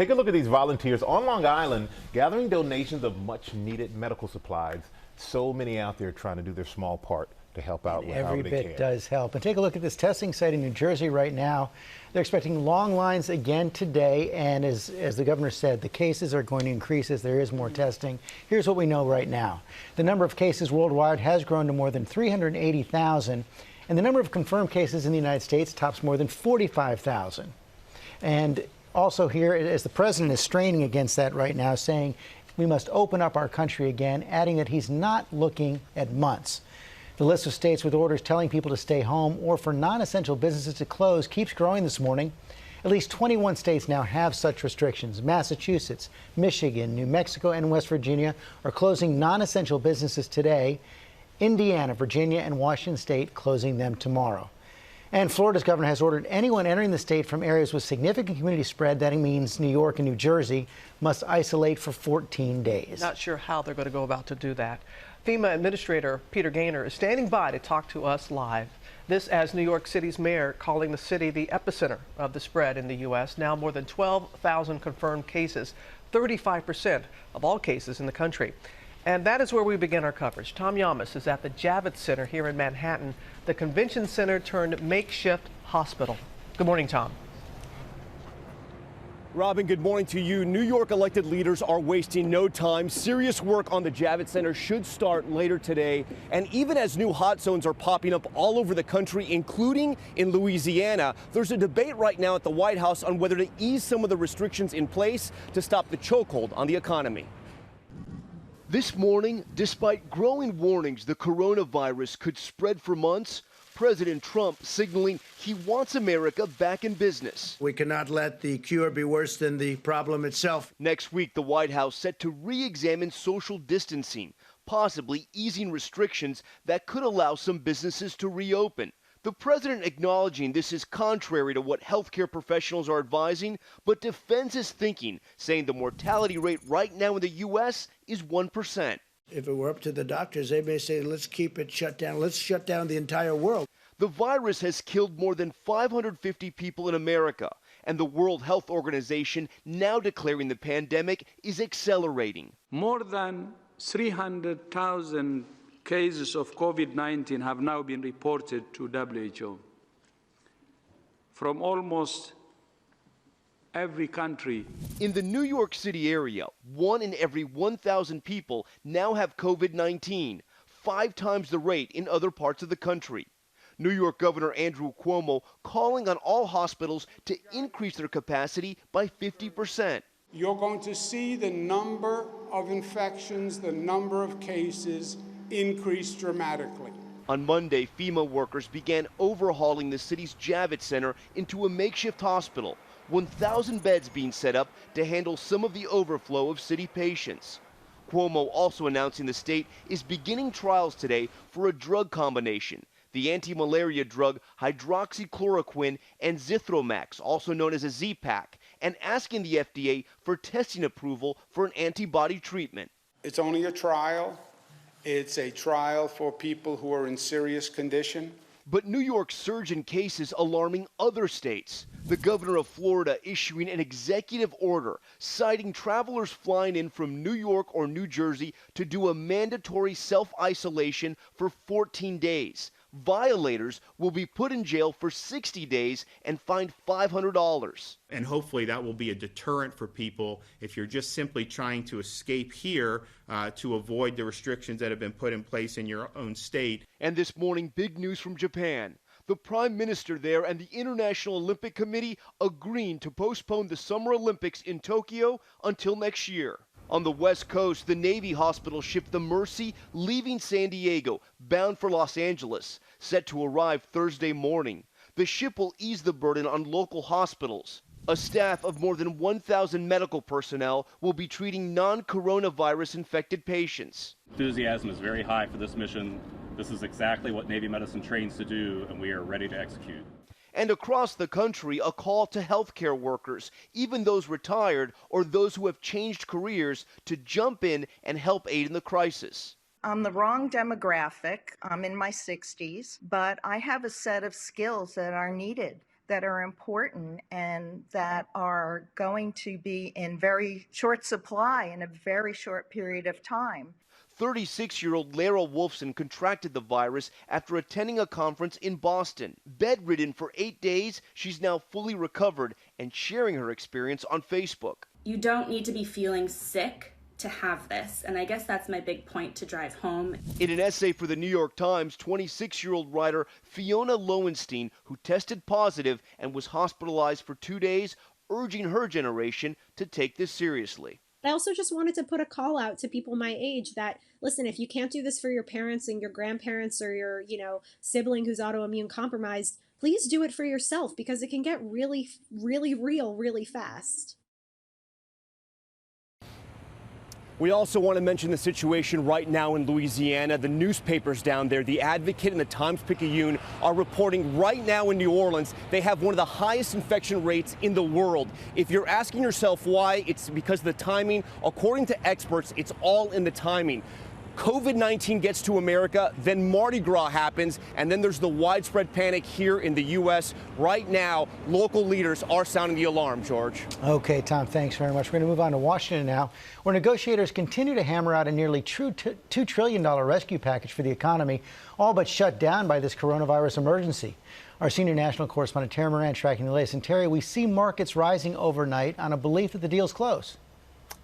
Take a look at these volunteers on Long Island gathering donations of much needed medical supplies. So many out there trying to do their small part to help out with every bit does help. And take a look at this testing site in New Jersey right now. They're expecting long lines again today, and as the governor said, the cases are going to increase as there is more testing. Here's what we know right now. The number of cases worldwide has grown to more than 380,000, and the number of confirmed cases in the United States tops more than 45,000. And also here, as the president is straining against that right now, saying we must open up our country again, adding that he's not looking at months. The list of states with orders telling people to stay home or for non-essential businesses to close keeps growing this morning. At least 21 states now have such restrictions. Massachusetts, Michigan, New Mexico, and West Virginia are closing non-essential businesses today. Indiana, Virginia, and Washington State closing them tomorrow. And Florida's governor has ordered anyone entering the state from areas with significant community spread, that means New York and New Jersey, must isolate for 14 days. Not sure how they're going to go about to do that. FEMA Administrator Peter Gaynor is standing by to talk to us live. This as New York City's mayor calling the city the epicenter of the spread in the U.S. Now more than 12,000 confirmed cases, 35% of all cases in the country. And that is where we begin our coverage. Tom Yamas is at the Javits Center here in Manhattan, the convention center turned makeshift hospital. Good morning, Tom. Robin, good morning to you. New York elected leaders are wasting no time. Serious work on the Javits Center should start later today. And even as new hot zones are popping up all over the country, including in Louisiana, there's a debate right now at the White House on whether to ease some of the restrictions in place to stop the chokehold on the economy. This morning, despite growing warnings the coronavirus could spread for months, President Trump signaling he wants America back in business. We cannot let the cure be worse than the problem itself. Next week, the White House set to re-examine social distancing, possibly easing restrictions that could allow some businesses to reopen. The president acknowledging this is contrary to what healthcare professionals are advising, but defends his thinking, saying the mortality rate right now in the U.S. is 1%. If it were up to the doctors, they may say, let's keep it shut down. Let's shut down the entire world. The virus has killed more than 550 people in America, and the World Health Organization now declaring the pandemic is accelerating. More than 300,000 cases of COVID-19 have now been reported to WHO from almost every country. In the New York City area, 1 in every 1,000 people now have COVID-19, 5 times the rate in other parts of the country. New York Governor Andrew Cuomo calling on all hospitals to increase their capacity by 50%. You're going to see the number of infections, the number of cases increase dramatically. On Monday, FEMA workers began overhauling the city's Javits Center into a makeshift hospital, 1,000 beds being set up to handle some of the overflow of city patients. Cuomo also announcing the state is beginning trials today for a drug combination, the anti-malaria drug hydroxychloroquine and Zithromax, also known as a Z-Pak, and asking the FDA for testing approval for an antibody treatment. It's only a trial. It's a trial for people who are in serious condition. But New York's surge in cases alarming other states. The governor of Florida issuing an executive order citing travelers flying in from New York or New Jersey to do a mandatory self-isolation for 14 days. Violators will be put in jail for 60 days and fined $500. And hopefully that will be a deterrent for people if you're just simply trying to escape here to avoid the restrictions that have been put in place in your own state. And this morning, big news from Japan. The Prime Minister there and the International Olympic Committee agreeing to postpone the Summer Olympics in Tokyo until next year. On the West Coast, the Navy hospital ship the Mercy leaving San Diego, bound for Los Angeles, set to arrive Thursday morning. The ship will ease the burden on local hospitals. A staff of more than 1,000 medical personnel will be treating non-coronavirus infected patients. Enthusiasm is very high for this mission. This is exactly what Navy medicine trains to do, and we are ready to execute. And across the country, a call to healthcare workers, even those retired or those who have changed careers, to jump in and help aid in the crisis. I'm the wrong demographic. I'm in my 60s, but I have a set of skills that are needed. that are important and that are going to be in very short supply in a very short period of time. 36-year-old Lara Wolfson contracted the virus after attending a conference in Boston. Bedridden for 8 days, she's now fully recovered and sharing her experience on Facebook. You don't need to be feeling sick to have this, and I guess that's my big point to drive home. In an essay for the New York Times, 26-year-old writer Fiona Lowenstein, who tested positive and was hospitalized for 2 days, urging her generation to take this seriously. I also just wanted to put a call out to people my age that, listen, if you can't do this for your parents and your grandparents or your, sibling who's autoimmune compromised, please do it for yourself because it can get really, really real really fast. We also want to mention the situation right now in Louisiana. The newspapers down there, The Advocate and the Times-Picayune, are reporting right now in New Orleans they have one of the highest infection rates in the world. If you're asking yourself why, it's because of the timing. According to experts, it's all in the timing. COVID-19 gets to America, then Mardi Gras happens, and then there's the widespread panic here in the U.S. Right now, local leaders are sounding the alarm, George. Okay, Tom, thanks very much. We're going to move on to Washington now, where negotiators continue to hammer out a nearly $2 trillion rescue package for the economy, all but shut down by this coronavirus emergency. Our senior national correspondent, Terry Moran, tracking the latest. And Terry, we see markets rising overnight on a belief that the deal's close.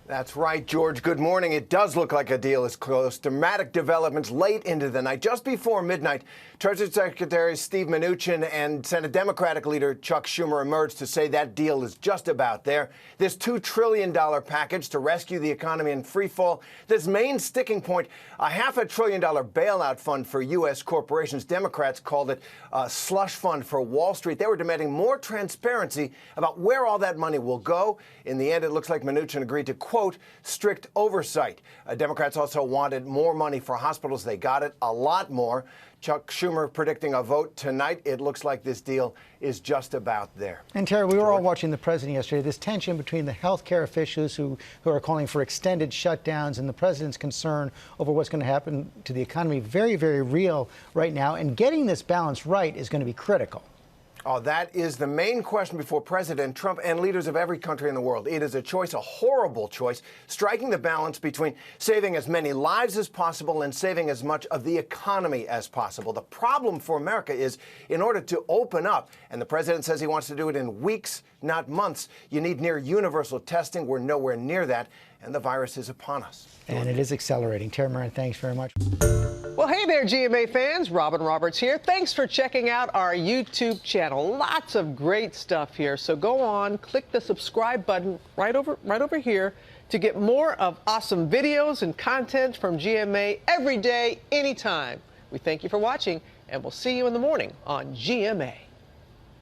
That's right, George. Good morning. It does look like a deal is close. Dramatic developments late into the night. Just before midnight, Treasury Secretary Steve Mnuchin and Senate Democratic leader Chuck Schumer emerged to say that deal is just about there. This $2 trillion package to rescue the economy in freefall. This main sticking point, a $500 billion bailout fund for U.S. corporations. Democrats called it a slush fund for Wall Street. They were demanding more transparency about where all that money will go. In the end, it looks like Mnuchin agreed to, quote, strict oversight. Democrats also wanted more money for hospitals. They got it, a lot more. Chuck Schumer predicting a vote tonight. It looks like this deal is just about there. And Terry, we were all watching the president yesterday. This tension between the healthcare officials who are calling for extended shutdowns and the president's concern over what's going to happen to the economy, very, very real right now. And getting this balance right is going to be critical. Oh, that is the main question before President Trump and leaders of every country in the world. It is a choice, a horrible choice, striking the balance between saving as many lives as possible and saving as much of the economy as possible. The problem for America is, in order to open up, and the president says he wants to do it in weeks, not months, you need near universal testing. We're nowhere near that, and the virus is upon us. And it is accelerating. Terry Moran, thanks very much. Well, hey there, GMA fans. Robin Roberts here. Thanks for checking out our YouTube channel. Lots of great stuff here. So go on, click the subscribe button right over here to get more of awesome videos and content from GMA every day, anytime. We thank you for watching, and we'll see you in the morning on GMA.